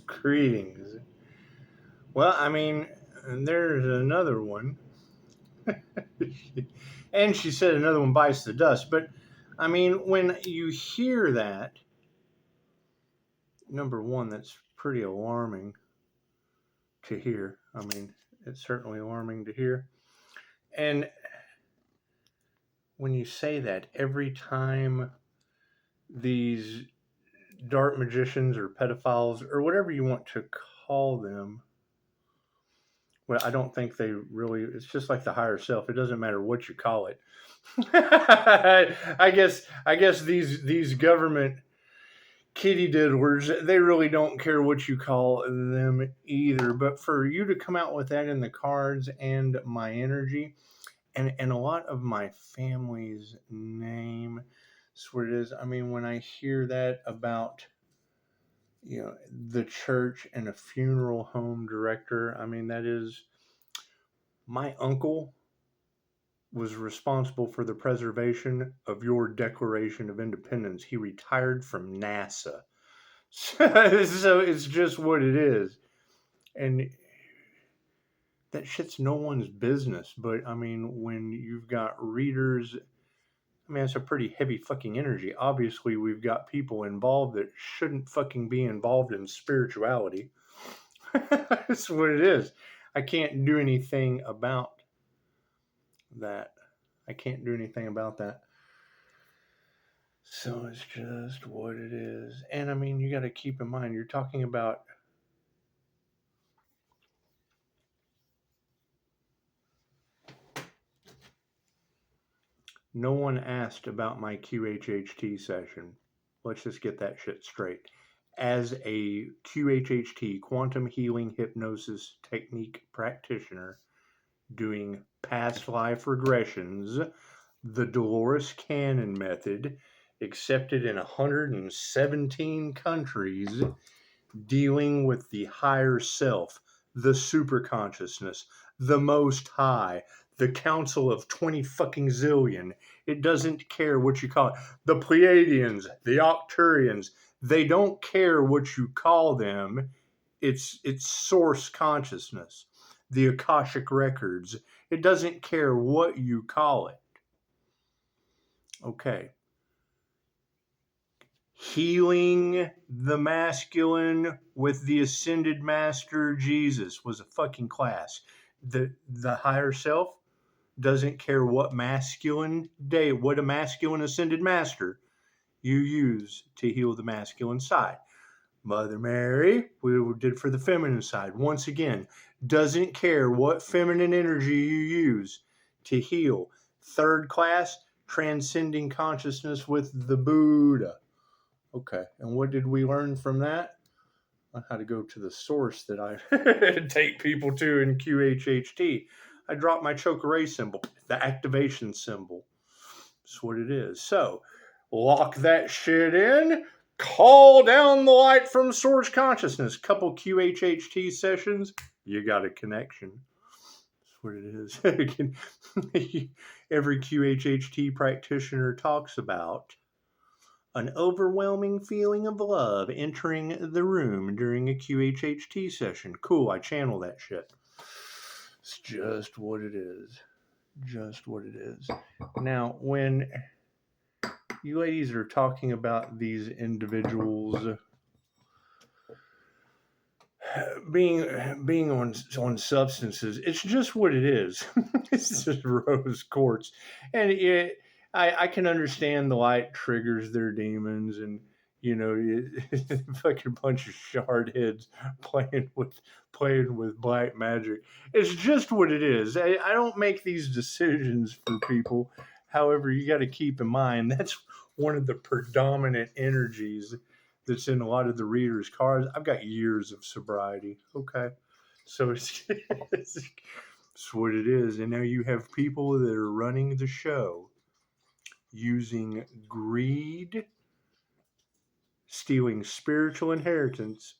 Greetings. Well, I mean, there's another one. And she said another one bites the dust. But, I mean, when you hear that, number one, that's pretty alarming to hear. I mean, it's certainly alarming to hear. And when you say that, every time these dark magicians or pedophiles or whatever you want to call them, well, I don't think they really, it's just like the higher self. It doesn't matter what you call it. I guess these government kitty diddlers, they really don't care what you call them either. But for you to come out with that in the cards and my energy and a lot of my family's name, that's what it is. I mean, when I hear that about the church and a funeral home director, I mean, that is my uncle was responsible for the preservation of your Declaration of Independence. He retired from NASA. So it's just what it is. And that shit's no one's business. But I mean, when you've got readers, I mean, it's a pretty heavy fucking energy. Obviously, we've got people involved that shouldn't fucking be involved in spirituality. That's what it is. I can't do anything about that. I can't do anything about that. So it's just what it is. And I mean, you got to keep in mind, you're talking about no one asked about my QHHT session. Let's just get that shit straight. As a QHHT, quantum healing hypnosis technique practitioner, doing past life regressions, the Dolores Cannon method, accepted in 117 countries, dealing with the higher self, the superconsciousness, the most high, the council of 20 fucking zillion. It doesn't care what you call it. The Pleiadians, the Octurians, they don't care what you call them. It's source consciousness. The Akashic records. It doesn't care what you call it. Okay. Healing the masculine with the ascended master Jesus was a fucking class. The higher self doesn't care what what a masculine ascended master you use to heal the masculine side. Mother Mary, we did for the feminine side. Once again, doesn't care what feminine energy you use to heal. Third class, transcending consciousness with the Buddha. Okay, and what did we learn from that? I had to go to the source that I take people to in QHHT. I dropped my Chokeray symbol, the activation symbol. That's what it is. So, lock that shit in. Call down the light from source consciousness. Couple QHHT sessions, you got a connection. That's what it is. Every QHHT practitioner talks about an overwhelming feeling of love entering the room during a QHHT session. Cool, I channel that shit. It's just what it is. Just what it is. Now, when you ladies are talking about these individuals being on substances, it's just what it is. It's just rose quartz, and I can understand the light triggers their demons, and fucking bunch of shard heads playing with black magic. It's just what it is. I don't make these decisions for people. However, you got to keep in mind that's one of the predominant energies that's in a lot of the readers' cards. I've got years of sobriety. Okay. So it's what it is. And now you have people that are running the show using greed, stealing spiritual inheritance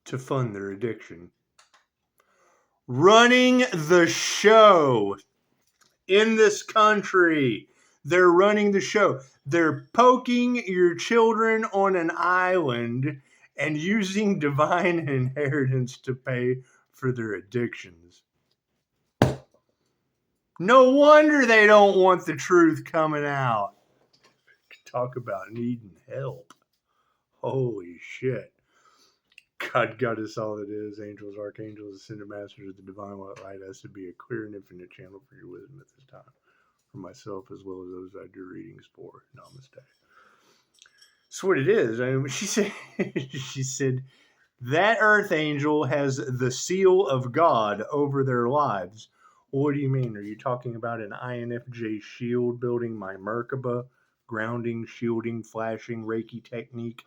to fund their addiction. Running the show in this country. They're running the show. They're poking your children on an island and using divine inheritance to pay for their addictions. No wonder they don't want the truth coming out. Talk about needing help. Holy shit. God got us all that is. Angels, archangels, ascended masters of the divine light has to be a clear and infinite channel for your wisdom at this time. For myself as well as those I do readings for. Namaste. That's what it is. I mean, she said that earth angel has the seal of God over their lives. What do you mean? Are you talking about an INFJ shield building my Merkaba, grounding, shielding, flashing, Reiki technique,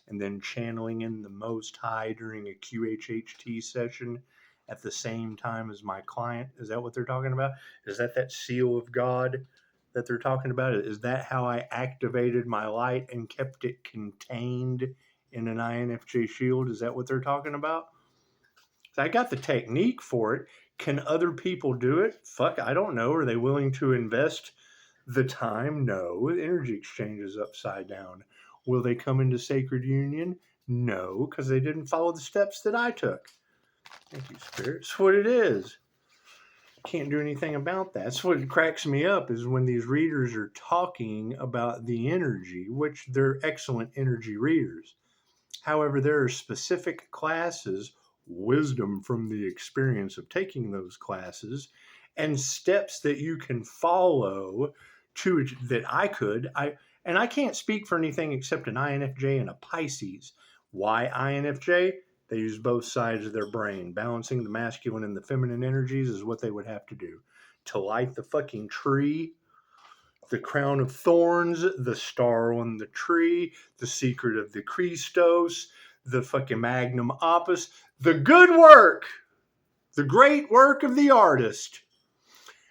and then channeling in the Most High during a QHHT session at the same time as my client? Is that what they're talking about? Is that seal of God that they're talking about? Is that how I activated my light and kept it contained in an INFJ shield? Is that what they're talking about? I got the technique for it. Can other people do it? Fuck, I don't know. Are they willing to invest the time? No. Energy exchange is upside down. Will they come into sacred union? No, because they didn't follow the steps that I took. Thank you, Spirit. It's what it is. Can't do anything about that. That's what cracks me up is when these readers are talking about the energy, which they're excellent energy readers. However, there are specific classes, wisdom from the experience of taking those classes, and steps that you can follow to that I could. And I can't speak for anything except an INFJ and a Pisces. Why INFJ? They use both sides of their brain. Balancing the masculine and the feminine energies is what they would have to do. To light the fucking tree, the crown of thorns, the star on the tree, the secret of the Christos, the fucking magnum opus, the good work, the great work of the artist.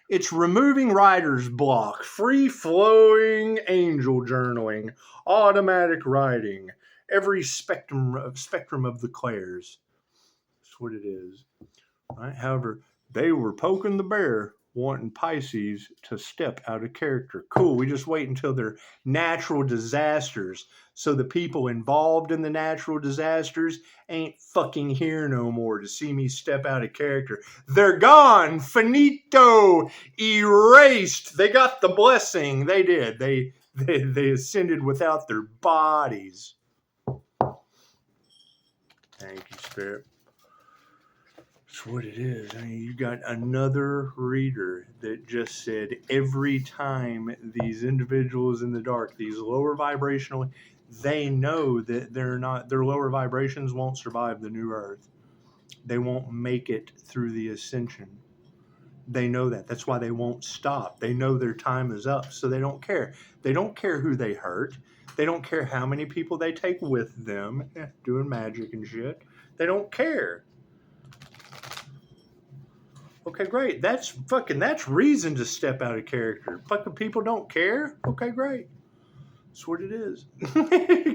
It's removing writer's block, free-flowing angel journaling, automatic writing, every spectrum of the clairs. That's what it is. Right? However, they were poking the bear, wanting Pisces to step out of character. Cool, we just wait until they're natural disasters. So the people involved in the natural disasters ain't fucking here no more to see me step out of character. They're gone, finito, erased. They got the blessing. They did. They ascended without their bodies. Thank you, Spirit. That's what it is. I mean, you got another reader that just said every time these individuals in the dark, these lower vibrational, they know that they're not, their lower vibrations won't survive the new earth. They won't make it through the ascension. They know that. That's why they won't stop. They know their time is up, so they don't care. They don't care who they hurt. They don't care how many people they take with them, doing magic and shit. They don't care. Okay, great. That's reason to step out of character. Fucking people don't care. Okay, great. That's what it is.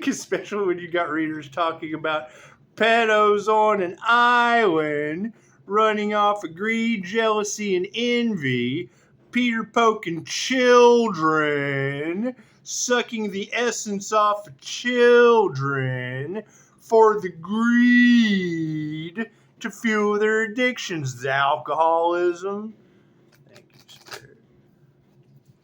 Especially when you got readers talking about pedos on an island, running off of greed, jealousy, and envy, Peter poking children, sucking the essence off of children for the greed to fuel their addictions, the alcoholism. Thank you, Spirit.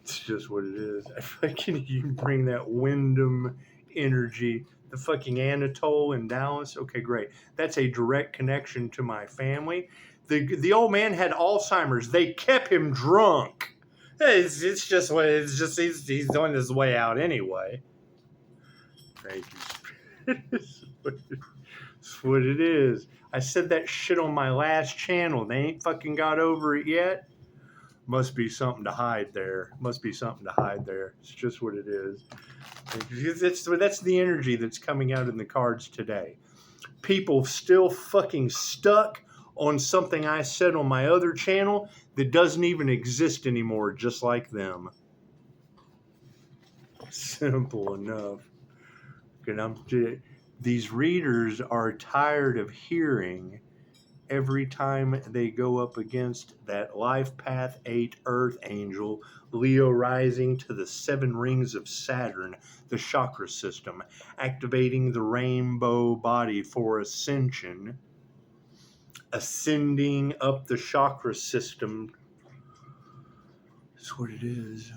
It's just what it is. I fucking, you can bring that Wyndham energy, the fucking Anatole in Dallas. Okay, great. That's a direct connection to my family. The old man had Alzheimer's. They kept him drunk. It's just what it's just. He's on his way out anyway. Thank you, Spirit. That's what it is. I said that shit on my last channel. They ain't fucking got over it yet. Must be something to hide there. Must be something to hide there. It's just what it is. That's the energy that's coming out in the cards today. People still fucking stuck on something I said on my other channel that doesn't even exist anymore, just like them. Simple enough. And these readers are tired of hearing every time they go up against that Life Path 8 Earth Angel, Leo rising to the 7 rings of Saturn, the chakra system, activating the rainbow body for ascension, ascending up the chakra system. That's what it is.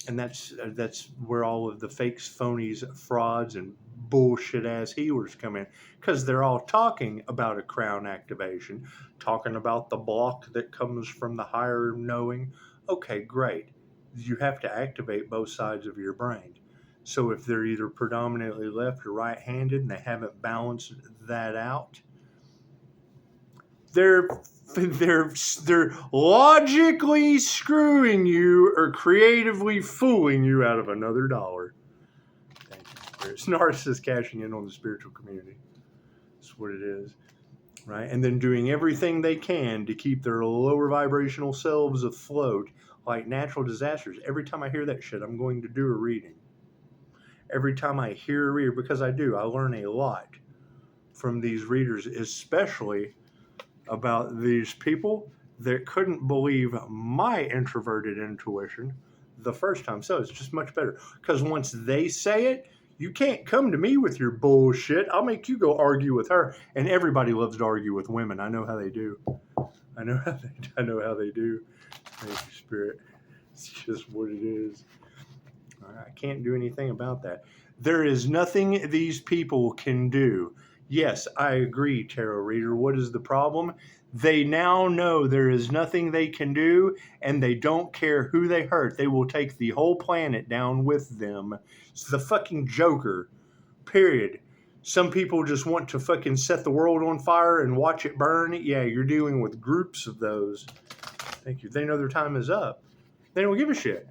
And that's where all of the fakes, phonies, frauds, and bullshit ass healers come in, because they're all talking about a crown activation, talking about the block that comes from the higher knowing. Okay, great. You have to activate both sides of your brain. So if they're either predominantly left or right-handed and they haven't balanced that out, they're logically screwing you or creatively fooling you out of another dollar. Thank you. It's narcissists cashing in on the spiritual community. That's what it is, right? And then doing everything they can to keep their lower vibrational selves afloat, like natural disasters. Every time I hear that shit, I'm going to do a reading. Every time I hear a reader, because I learn a lot from these readers, especially about these people that couldn't believe my introverted intuition the first time. So it's just much better, because once they say it, you can't come to me with your bullshit. I'll make you go argue with her. And everybody loves to argue with women. I know how they do. I know how they do. Thank you, Spirit. It's just what it is. I can't do anything about that. There is nothing these people can do. Yes, I agree, tarot reader. What is the problem? They now know there is nothing they can do, and they don't care who they hurt. They will take the whole planet down with them. It's the fucking Joker, period. Some people just want to fucking set the world on fire and watch it burn. Yeah, you're dealing with groups of those. Thank you. They know their time is up. They don't give a shit.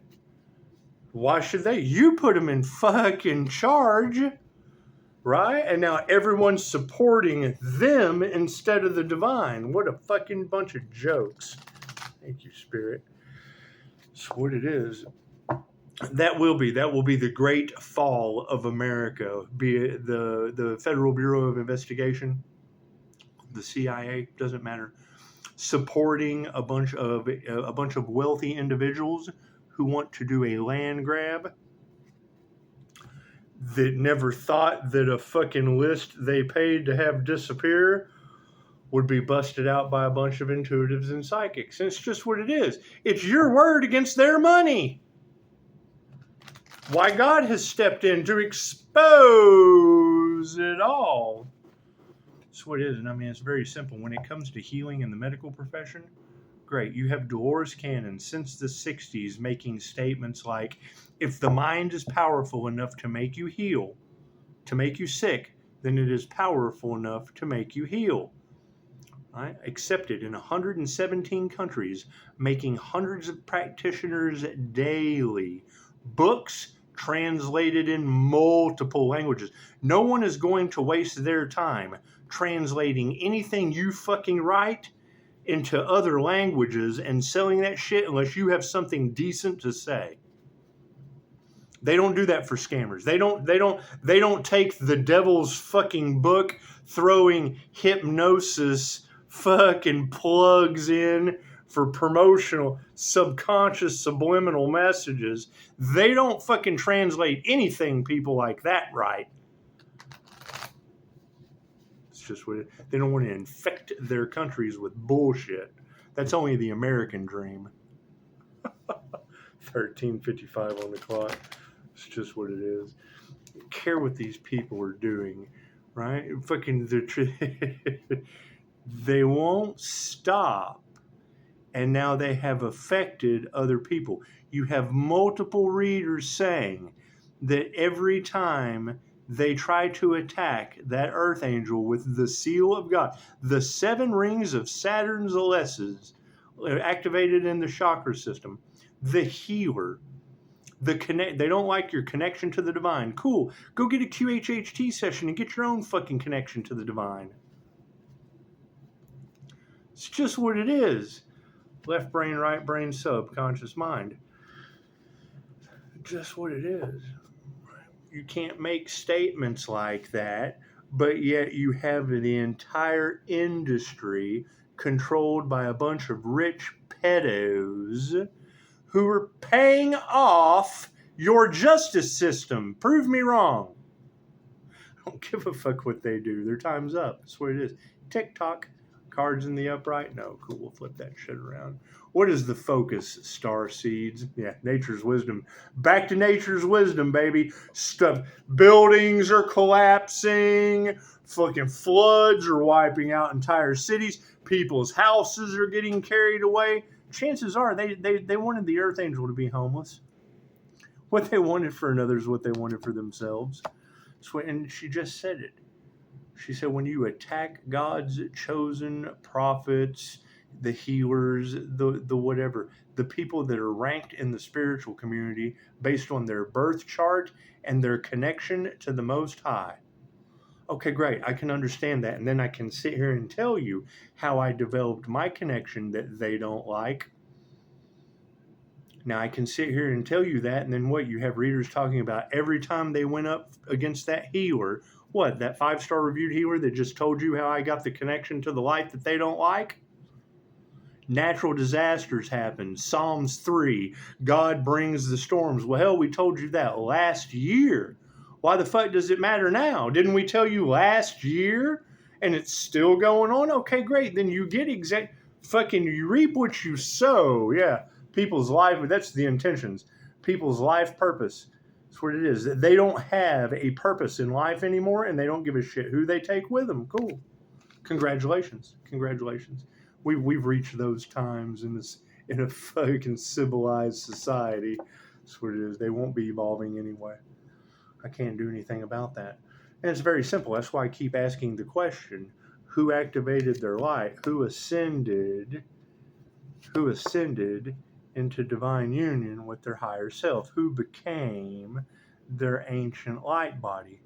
Why should they? You put them in fucking charge. Right? And now everyone's supporting them instead of the divine. What a fucking bunch of jokes. Thank you, Spirit. That's what it is. That will be the great fall of America, be it the Federal Bureau of Investigation, the CIA, doesn't matter, supporting a bunch of wealthy individuals who want to do a land grab, that never thought that a fucking list they paid to have disappear would be busted out by a bunch of intuitives and psychics. And it's just what it is. It's your word against their money. Why God has stepped in to expose it all. That's what it is. And I mean, it's very simple. When it comes to healing in the medical profession, great. You have Dolores Cannon since the 60s making statements like, if the mind is powerful enough to make you heal, to make you sick, then it is powerful enough to make you heal. Right? Accepted in 117 countries, making hundreds of practitioners daily. Books translated in multiple languages. No one is going to waste their time translating anything you fucking write into other languages and selling that shit unless you have something decent to say. They don't do that for scammers. They don't take the devil's fucking book, throwing hypnosis fucking plugs in for promotional subconscious subliminal messages. They don't fucking translate anything people like that right. It's just what they don't want to infect their countries with bullshit. That's only the American dream. 13:55 on the clock. It's just what it is. Care what these people are doing, right? Fucking they won't stop, and now they have affected other people. You have multiple readers saying that every time they try to attack that Earth Angel with the seal of God, the 7 rings of Saturn's Alesses activated in the chakra system, the healer, they don't like your connection to the divine. Cool. Go get a QHHT session and get your own fucking connection to the divine. It's just what it is. Left brain, right brain, subconscious mind. Just what it is. You can't make statements like that but yet you have the entire industry controlled by a bunch of rich pedos who are paying off your justice system. Prove me wrong. I don't give a fuck what they do. Their time's up. That's what it is. TikTok, cards in the upright. No, cool. We'll flip that shit around. What is the focus, star seeds? Yeah, nature's wisdom. Back to nature's wisdom, baby. Stuff. Buildings are collapsing. Fucking floods are wiping out entire cities. People's houses are getting carried away. Chances are they wanted the Earth Angel to be homeless. What they wanted for another is what they wanted for themselves. And she just said it. She said, when you attack God's chosen prophets, the healers, the whatever, the people that are ranked in the spiritual community based on their birth chart and their connection to the Most High. Okay, great. I can understand that. And then I can sit here and tell you how I developed my connection that they don't like. Now, I can sit here and tell you that, and then what? You have readers talking about every time they went up against that healer. What, that 5-star reviewed healer that just told you how I got the connection to the light that they don't like? Natural disasters happen. Psalms 3, God brings the storms. Well, hell, we told you that last year. Why the fuck does it matter now? Didn't we tell you last year? And it's still going on? Okay, great. Then you get you reap what you sow. Yeah. People's life, that's the intentions. People's life purpose. That's what it is. They don't have a purpose in life anymore, and they don't give a shit who they take with them. Cool. Congratulations. Congratulations. We've reached those times in a fucking civilized society. That's what it is. They won't be evolving anyway. I can't do anything about that. And it's very simple. That's why I keep asking the question, who activated their light? Who ascended into divine union with their higher self? Who became their ancient light body?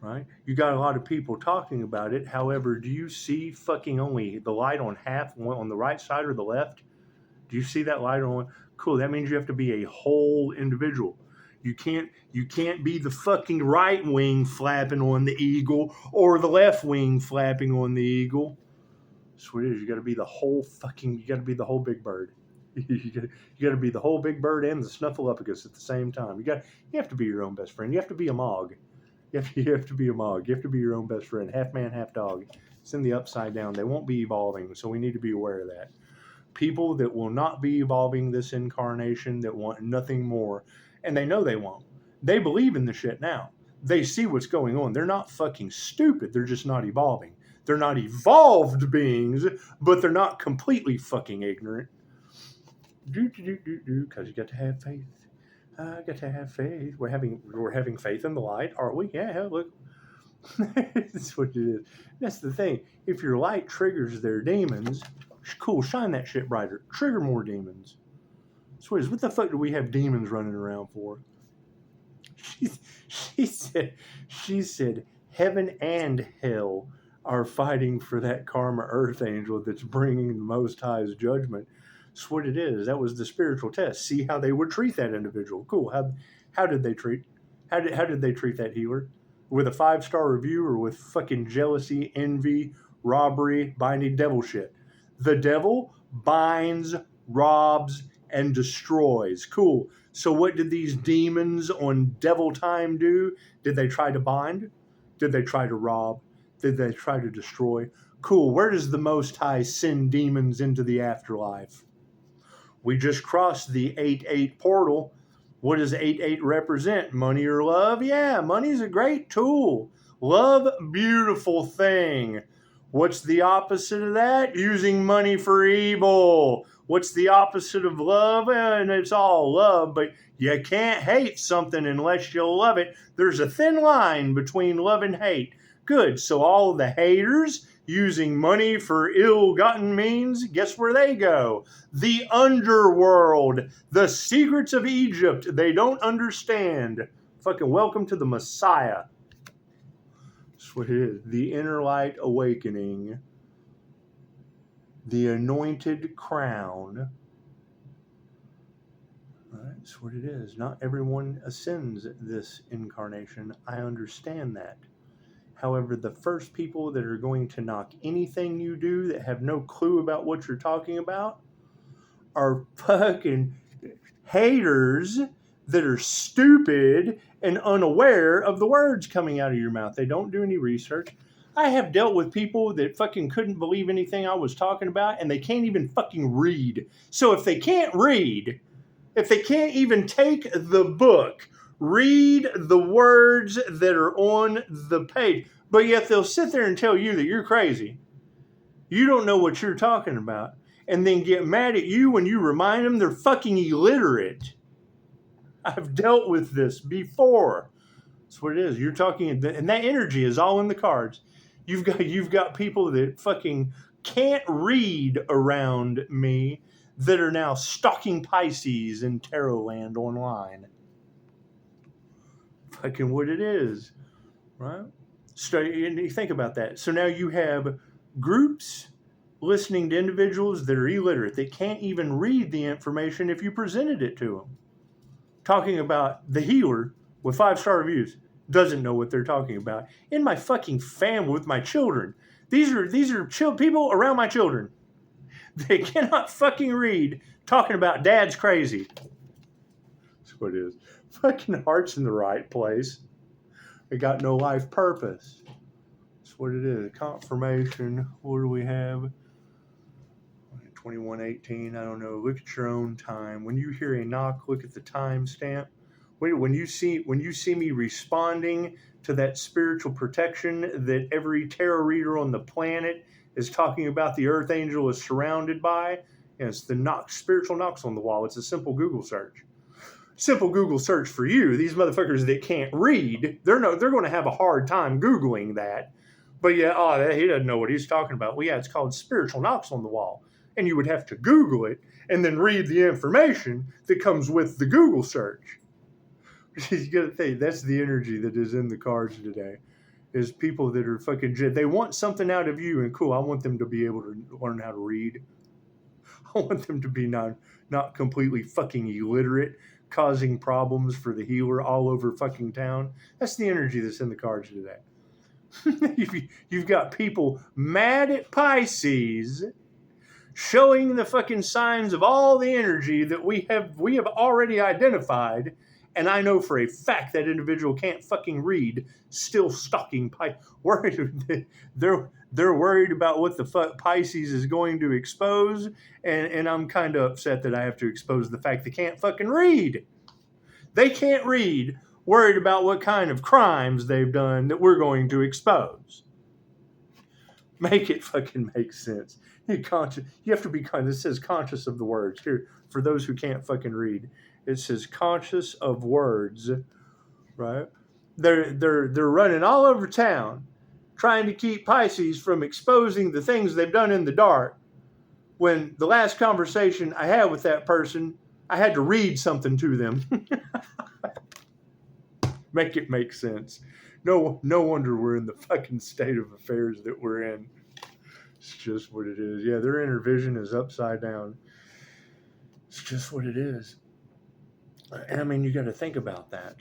Right? You got a lot of people talking about it. However, do you see fucking only the light on half, on the right side or the left? Do you see that light on? Cool. That means you have to be a whole individual. You can't be the fucking right wing flapping on the eagle or the left wing flapping on the eagle. That's what it is. You got to be the whole big bird. You got to be the whole big bird and the snuffleupagus at the same time. You have to be your own best friend. You have to be a Mog. You have to be a Mog. You have to be your own best friend. Half man, half dog. It's in the upside down. They won't be evolving, so we need to be aware of that. People that will not be evolving this incarnation, that want nothing more, and they know they won't. They believe in the shit now. They see what's going on. They're not fucking stupid. They're just not evolving. They're not evolved beings, but they're not completely fucking ignorant. Because you got to have faith. I got to have faith. We're having faith in the light, aren't we? Yeah, look. That's what it is. That's the thing. If your light triggers their demons, cool, shine that shit brighter. Trigger more demons. So what the fuck do we have demons running around for? She said, heaven and hell are fighting for that karma earth angel that's bringing the Most High's judgment. That's what it is. That was the spiritual test. See how they would treat that individual. Cool. How did they treat? How did they treat that healer? With a 5-star review or with fucking jealousy, envy, robbery, binding devil shit? The devil binds, robs, and destroys. Cool. So what did these demons on devil time do? Did they try to bind? Did they try to rob? Did they try to destroy? Cool. Where does the Most High send demons into the afterlife? We just crossed the 8-8 portal. What does 8-8 represent? Money or love? Yeah, money's a great tool. Love, beautiful thing. What's the opposite of that? Using money for evil. What's the opposite of love? And it's all love, but you can't hate something unless you love it. There's a thin line between love and hate. Good. So all the haters using money for ill-gotten means, guess where they go? The underworld. The secrets of Egypt they don't understand. Fucking welcome to the Messiah. That's what it is. The inner light awakening. The anointed crown. That's what it is. Not everyone ascends this incarnation. I understand that. However, the first people that are going to knock anything you do that have no clue about what you're talking about are fucking haters that are stupid and unaware of the words coming out of your mouth. They don't do any research. I have dealt with people that fucking couldn't believe anything I was talking about, and they can't even fucking read. So if they can't read, if they can't even take the book, read the words that are on the page, but yet they'll sit there and tell you that you're crazy, you don't know what you're talking about, and then get mad at you when you remind them they're fucking illiterate. I've dealt with this before. That's what it is. You're talking, and that energy is all in the cards. You've got people that fucking can't read around me that are now stalking Pisces in Tarot Land online. Fucking what it is, right? So you think about that. So now you have groups listening to individuals that are illiterate. They can't even read the information if you presented it to them. Talking about the healer with 5-star reviews doesn't know what they're talking about. In my fucking family with my children, these are people around my children. They cannot fucking read, talking about dad's crazy. That's what it is. Fucking heart's in the right place. They got no life purpose. That's what it is. Confirmation. What do we have? 21:18. I don't know. Look at your own time. When you hear a knock, look at the timestamp. When you see me responding to that spiritual protection that every tarot reader on the planet is talking about, the Earth Angel is surrounded by, and it's the spiritual knocks on the wall. It's a simple Google search. Simple Google search for you. These motherfuckers that can't read, they're going to have a hard time Googling that. But yeah, he doesn't know what he's talking about. Well, yeah, it's called spiritual knocks on the wall. And you would have to Google it and then read the information that comes with the Google search. You got to think, that's the energy that is in the cards today. Is people that are fucking, they want something out of you, and cool, I want them to be able to learn how to read. I want them to be not completely fucking illiterate, causing problems for the healer all over fucking town. That's the energy that's in the cards today. You've got people mad at Pisces, showing the fucking signs of all the energy that we have already identified, and I know for a fact that individual can't fucking read, still stalking Pisces. They're worried about what the fuck Pisces is going to expose, and I'm kind of upset that I have to expose the fact they can't fucking read. They can't read, worried about what kind of crimes they've done that we're going to expose. Make it fucking make sense. You have to be this says conscious of the words. Here, for those who can't fucking read, it says conscious of words, right? They're running all over town trying to keep Pisces from exposing the things they've done in the dark. When the last conversation I had with that person, I had to read something to them. Make it make sense. No wonder we're in the fucking state of affairs that we're in. It's just what it is. Yeah, their inner vision is upside down. It's just what it is. And I mean, you got to think about that.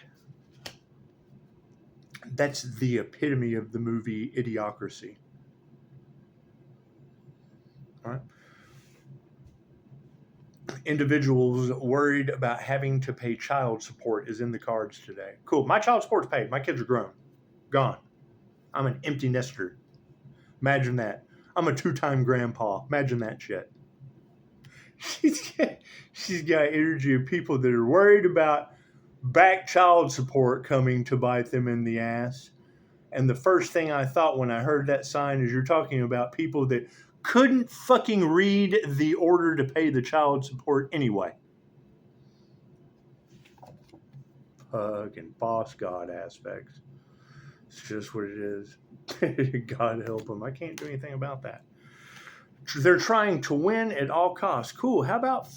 That's the epitome of the movie Idiocracy. All right. Individuals worried about having to pay child support is in the cards today. Cool. My child support's paid. My kids are grown. Gone. I'm an empty nester. Imagine that. I'm a 2-time grandpa. Imagine that shit. She's got energy of people that are worried about back child support coming to bite them in the ass. And the first thing I thought when I heard that sign is you're talking about people that couldn't fucking read the order to pay the child support anyway. Fucking boss God aspects. It's just what it is. God help them. I can't do anything about that. They're trying to win at all costs. Cool. How about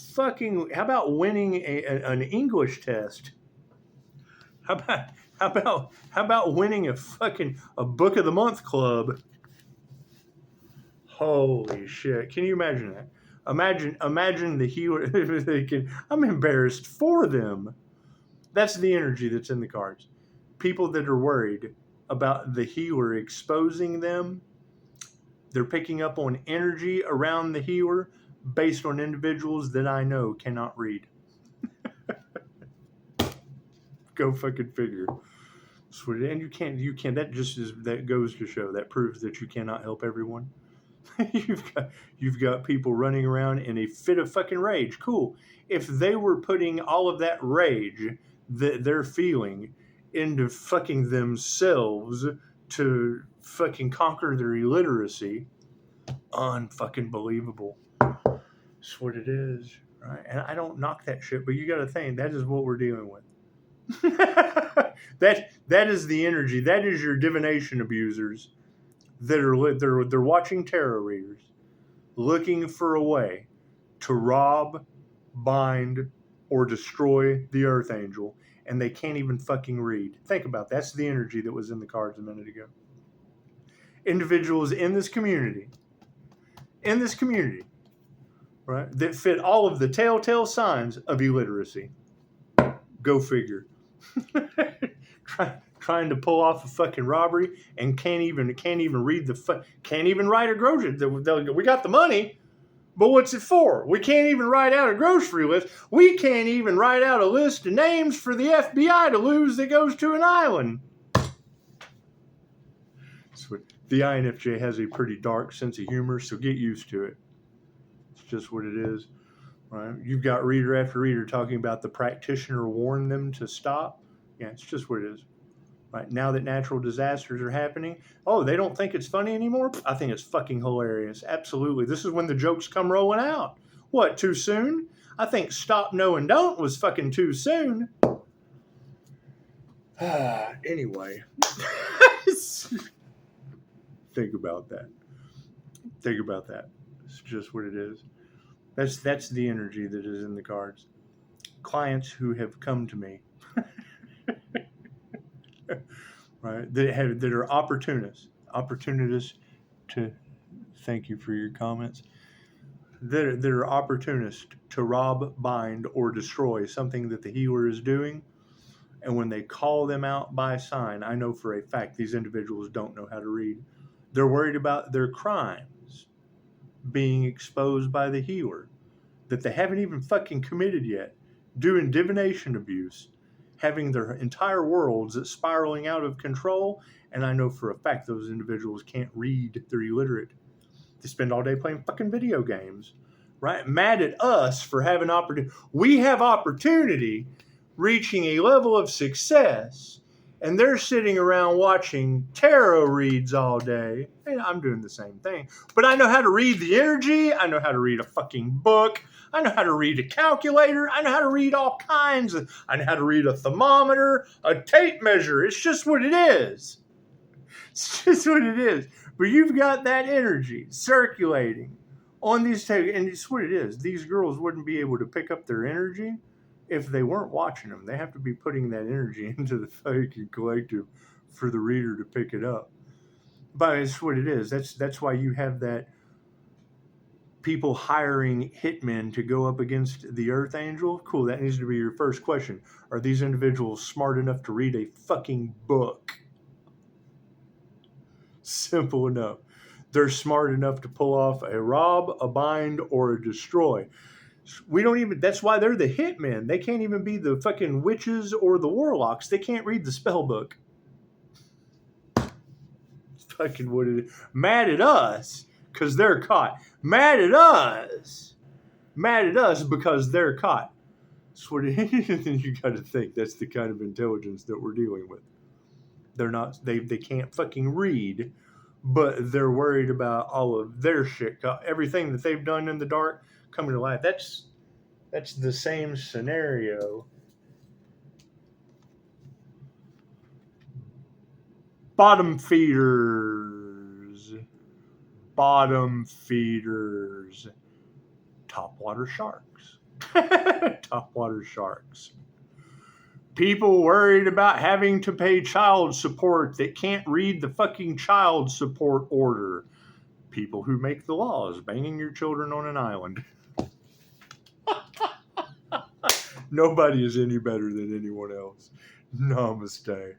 winning an English test? How about winning a book of the month club? Holy shit. Can you imagine that? Imagine the healer. I'm embarrassed for them. That's the energy that's in the cards. People that are worried about the healer exposing them. They're picking up on energy around the healer based on individuals that I know cannot read. Go fucking figure. And you can't, that goes to show, that proves that you cannot help everyone. You've got people running around in a fit of fucking rage. Cool. If they were putting all of that rage that they're feeling into fucking themselves to fucking conquer their illiteracy, unfucking believable. That's what it is, right? And I don't knock that shit, but you got to think that is what we're dealing with. that is the energy. That is your divination abusers that are they're watching tarot readers, looking for a way to rob, bind, or destroy the Earth Angel, and they can't even fucking read. Think about that. That's the energy that was in the cards a minute ago. Individuals in this community, right, that fit all of the telltale signs of illiteracy. Go figure. Trying to pull off a fucking robbery and can't even read can't even write a grocery. We got the money, but what's it for? We can't even write out a grocery list. We can't even write out a list of names for the FBI to lose that goes to an island. So the INFJ has a pretty dark sense of humor, so get used to it. It's just what it is. Right? You've got reader after reader talking about the practitioner warned them to stop. Yeah, it's just what it is. Right? Now that natural disasters are happening, they don't think it's funny anymore? I think it's fucking hilarious. Absolutely. This is when the jokes come rolling out. What, too soon? I think stop, no, and don't was fucking too soon. Anyway. Think about that. It's just what it is. That's the energy that is in the cards. Clients who have come to me, right? That are opportunists to. Thank you for your comments. That are opportunists to rob, bind, or destroy something that the healer is doing. And when they call them out by sign, I know for a fact these individuals don't know how to read. They're worried about their crimes being exposed by the healer that they haven't even fucking committed yet, doing divination abuse, having their entire worlds spiraling out of control. And I know for a fact those individuals can't read. They're illiterate. They spend all day playing fucking video games, right? Mad at us for having opportunity. We have opportunity reaching a level of success, and they're sitting around watching tarot reads all day. Hey, I'm doing the same thing. But I know how to read the energy. I know how to read a fucking book. I know how to read a calculator. I know how to read all kinds of... I know how to read a thermometer, a tape measure. It's just what it is. It's just what it is. But you've got that energy circulating on these tapes. And it's what it is. These girls wouldn't be able to pick up their energy if they weren't watching them. They have to be putting that energy into the fucking collective for the reader to pick it up. But it's what it is. That's why you have that people hiring hitmen to go up against the Earth Angel. Cool, that needs to be your first question. Are these individuals smart enough to read a fucking book? Simple enough. They're smart enough to pull off a rob, a bind, or a destroy. That's why they're the hitmen. They can't even be the fucking witches or the warlocks. They can't read the spell book. It's fucking what it is. Mad at us because they're caught. Mad at us because they're caught. That's what it is. You got to think that's the kind of intelligence that we're dealing with. They're not. They can't fucking read, but they're worried about all of their shit. Everything that they've done in the dark coming to life. That's the same scenario. Bottom feeders. Topwater sharks. Topwater sharks. People worried about having to pay child support that can't read the fucking child support order. People who make the laws, banging your children on an island. Nobody is any better than anyone else. Namaste.